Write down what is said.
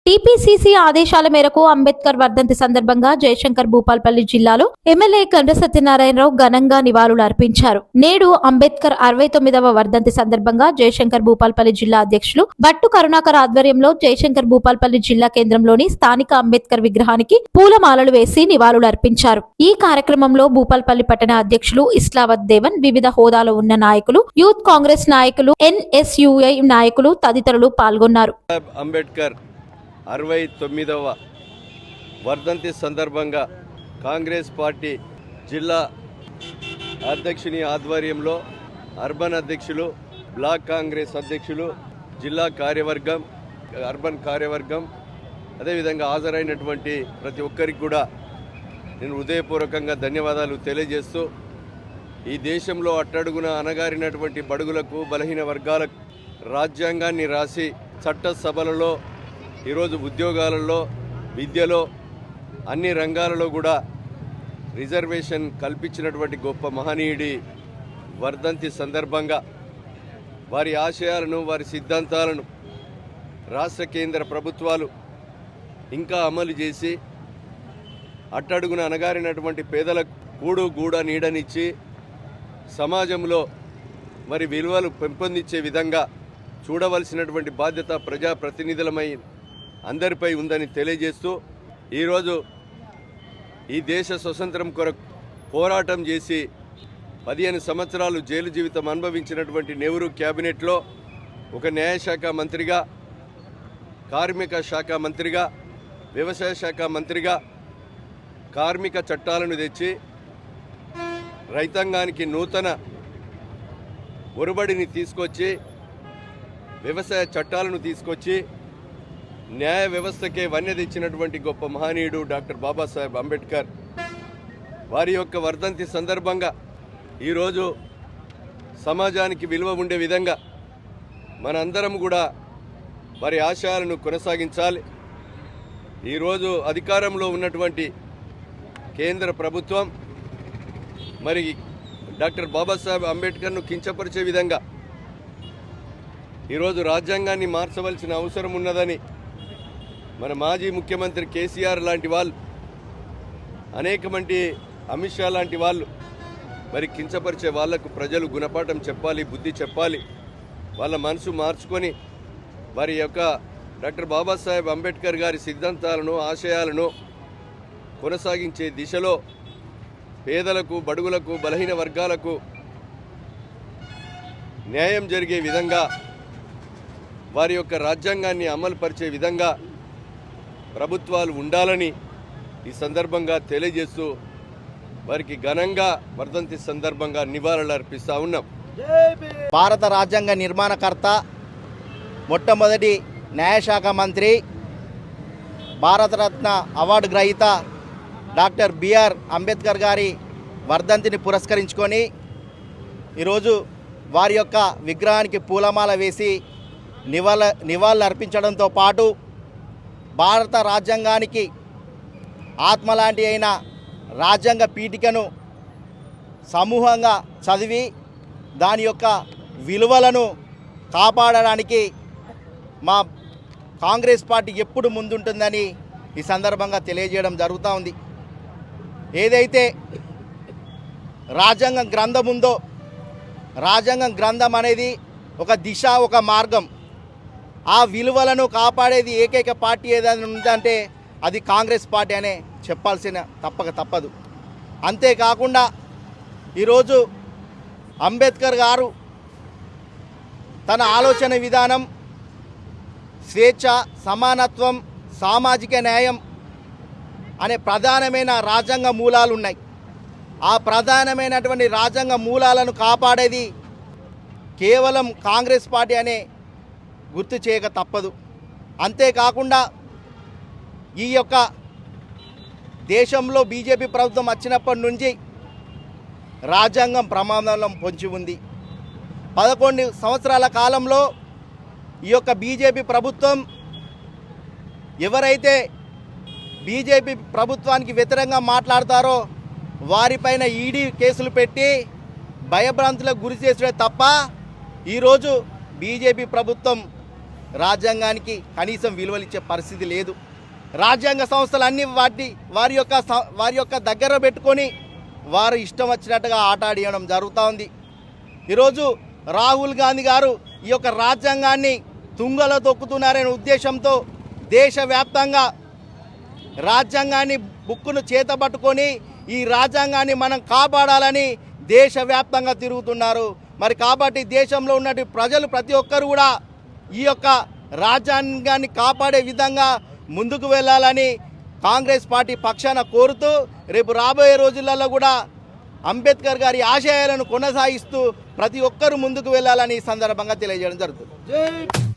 TPCC ఆదేశాల మేరకు అంబేద్కర్ వర్ధంతి సందర్భంగా జయశంకర్ భూపాల్పల్లి జిల్లాలో ఎమ్మెల్యే కండ్ర సత్యనారాయణరావు ఘనంగా నివాళులు అర్పించారు. నేడు అంబేద్కర్ 69వ వర్ధంతి సందర్భంగా జయశంకర్ భూపాల్పల్లి జిల్లా అధ్యక్షులు భట్టు కరుణాకర్ ఆధ్వర్యంలో జయశంకర్ భూపాల్పల్లి జిల్లా కేంద్రంలోని స్థానిక అంబేద్కర్ విగ్రహానికి పూలమాలలు వేసి నివాళులు అర్పించారు. ఈ కార్యక్రమంలో భూపాల్పల్లి పట్టణ అధ్యక్షులు ఇస్లావత్ దేవన్, వివిధ హోదాలో ఉన్న నాయకులు, యూత్ కాంగ్రెస్ నాయకులు, ఎన్ఎస్యుఐ నాయకులు తదితరులు పాల్గొన్నారు. అంబేద్కర్ 69వ వర్ధంతి సందర్భంగా కాంగ్రెస్ పార్టీ జిల్లా అధ్యక్షుని ఆధ్వర్యంలో అర్బన్ అధ్యక్షులు, బ్లాక్ కాంగ్రెస్ అధ్యక్షులు, జిల్లా కార్యవర్గం, అర్బన్ కార్యవర్గం, అదేవిధంగా హాజరైనటువంటి ప్రతి ఒక్కరికి కూడా నేను హృదయపూర్వకంగా ధన్యవాదాలు తెలియజేస్తూ, ఈ దేశంలో అట్టడుగున అణగారినటువంటి బడుగులకు, బలహీన వర్గాలకు రాజ్యాంగాన్ని రాసి చట్టసభలలో, ఈరోజు ఉద్యోగాలలో, విద్యలో, అన్ని రంగాలలో కూడా రిజర్వేషన్ కల్పించినటువంటి గొప్ప మహనీయుడి వర్ధంతి సందర్భంగా వారి ఆశయాలను, వారి సిద్ధాంతాలను రాష్ట్ర కేంద్ర ప్రభుత్వాలు ఇంకా అమలు చేసి అట్టడుగున అణగారినటువంటి పేదలకు కూడు గూడ నీడనిచ్చి సమాజంలో మరి విలువలు పెంపొందించే విధంగా చూడవలసినటువంటి బాధ్యత ప్రజాప్రతినిధులమై అందరిపై ఉందని తెలియజేస్తూ, ఈరోజు ఈ దేశ స్వతంత్రం కొరకు పోరాటం చేసి 15 సంవత్సరాలు జైలు జీవితం అనుభవించినటువంటి నెహ్రూ క్యాబినెట్లో ఒక న్యాయశాఖ మంత్రిగా, కార్మిక శాఖ మంత్రిగా, వ్యవసాయ శాఖ మంత్రిగా కార్మిక చట్టాలను తెచ్చి రైతాంగానికి నూతన ఒరబడిని తీసుకొచ్చి, వ్యవసాయ చట్టాలను తీసుకొచ్చి న్యాయ వ్యవస్థకే వన్య తెచ్చినటువంటి గొప్ప మహనీయుడు డాక్టర్ బాబాసాహెబ్ అంబేద్కర్ వారి యొక్క వర్ధంతి సందర్భంగా ఈరోజు సమాజానికి విలువ ఉండే విధంగా మనందరం కూడా వారి ఆశయాలను కొనసాగించాలి. ఈరోజు అధికారంలో ఉన్నటువంటి కేంద్ర ప్రభుత్వం మరి డాక్టర్ బాబాసాహెబ్ అంబేద్కర్ను కించపరిచే విధంగా ఈరోజు రాజ్యాంగాన్ని మార్చవలసిన అవసరం ఉన్నదని మన మాజీ ముఖ్యమంత్రి కేసీఆర్ లాంటి వాళ్ళు, అనేక మంది అమిత్ షా లాంటి వాళ్ళు మరి కించపరిచే వాళ్లకు ప్రజలు గుణపాఠం చెప్పాలి, బుద్ధి చెప్పాలి. వాళ్ళ మనసు మార్చుకొని వారి యొక్క డాక్టర్ బాబాసాహెబ్ అంబేద్కర్ గారి సిద్ధాంతాలను, ఆశయాలను కొనసాగించే దిశలో పేదలకు, బడుగులకు, బలహీన వర్గాలకు న్యాయం జరిగే విధంగా, వారి యొక్క రాజ్యాంగాన్ని అమలు పరిచే విధంగా ప్రభుత్వాలు ఉండాలని ఈ సందర్భంగా తెలియజేస్తూ వారికి ఘనంగా వర్ధంతి సందర్భంగా నివాళులు అర్పిస్తూ ఉన్నాం. భారత రాజ్యాంగ నిర్మాణకర్త, మొట్టమొదటి న్యాయశాఖ మంత్రి, భారతరత్న అవార్డు గ్రహీత డాక్టర్ బిఆర్ అంబేద్కర్ గారి వర్ధంతిని పురస్కరించుకొని ఈరోజు వారి యొక్క విగ్రహానికి పూలమాల వేసి నివాళులు అర్పించడంతో పాటు భారత రాజ్యాంగానికి ఆత్మలాంటి అయిన రాజ్యాంగ పీఠికను సమూహంగా చదివి దాని యొక్క విలువలను కాపాడడానికి మా కాంగ్రెస్ పార్టీ ఎప్పుడు ముందుంటుందని ఈ సందర్భంగా తెలియజేయడం జరుగుతూ ఉంది. ఏదైతే రాజ్యాంగం గ్రంథం ఉందో, రాజ్యాంగం గ్రంథం అనేది ఒక దిశ, ఒక మార్గం. ఆ విలువలను కాపాడేది ఏకైక పార్టీ ఏదైనా ఉందంటే అది కాంగ్రెస్ పార్టీ అనే చెప్పాల్సిన తప్పదు. అంతేకాకుండా ఈరోజు అంబేద్కర్ గారు తన ఆలోచన విధానం స్వేచ్ఛ, సమానత్వం, సామాజిక న్యాయం అనే ప్రధానమైన రాజ్యాంగ మూలాలు ఉన్నాయి. ఆ ప్రధానమైనటువంటి రాజ్యాంగ మూలాలను కాపాడేది కేవలం కాంగ్రెస్ పార్టీ అనే గుర్తు చేయక తప్పదు. అంతేకాకుండా ఈ యొక్క దేశంలో బీజేపీ ప్రభుత్వం వచ్చినప్పటి నుంచి రాజ్యాంగం ప్రమాదంలో పొంచి ఉంది. 11 సంవత్సరాల కాలంలో ఈ యొక్క బీజేపీ ప్రభుత్వం ఎవరైతే బీజేపీ ప్రభుత్వానికి వ్యతిరేకంగా మాట్లాడతారో వారిపైన ఈడీ కేసులు పెట్టి భయభ్రాంతులకు గురి చేసే తప్ప ఈరోజు బీజేపీ ప్రభుత్వం రాజ్యాంగానికి కనీసం విలువలిచ్చే పరిస్థితి లేదు. రాజ్యాంగ సంస్థలన్నీ వారి యొక్క దగ్గర పెట్టుకొని వారు ఇష్టం వచ్చినట్టుగా ఆట ఆడియడం జరుగుతూ ఉంది. ఈరోజు రాహుల్ గాంధీ గారు ఈ యొక్క రాజ్యాంగాన్ని తుంగలో తొక్కుతున్నారనే ఉద్దేశంతో దేశవ్యాప్తంగా రాజ్యాంగాన్ని బుక్కును చేతబట్టుకొని ఈ రాజ్యాంగాన్ని మనం కాపాడాలని దేశవ్యాప్తంగా తిరుగుతున్నారు. మరి కాబట్టి దేశంలో ఉన్నటువంటి ప్రజలు ప్రతి ఒక్కరు కూడా ఈ యొక్క రాజ్యాంగాన్ని కాపాడే విధంగా ముందుకు వెళ్ళాలని కాంగ్రెస్ పార్టీ పక్షాన కోరుతూ రేపు రాబోయే రోజులలో కూడా అంబేద్కర్ గారి ఆశయాలను కొనసాగిస్తూ ప్రతి ఒక్కరూ ముందుకు వెళ్ళాలని ఈ సందర్భంగా తెలియజేయడం జరుగుతుంది.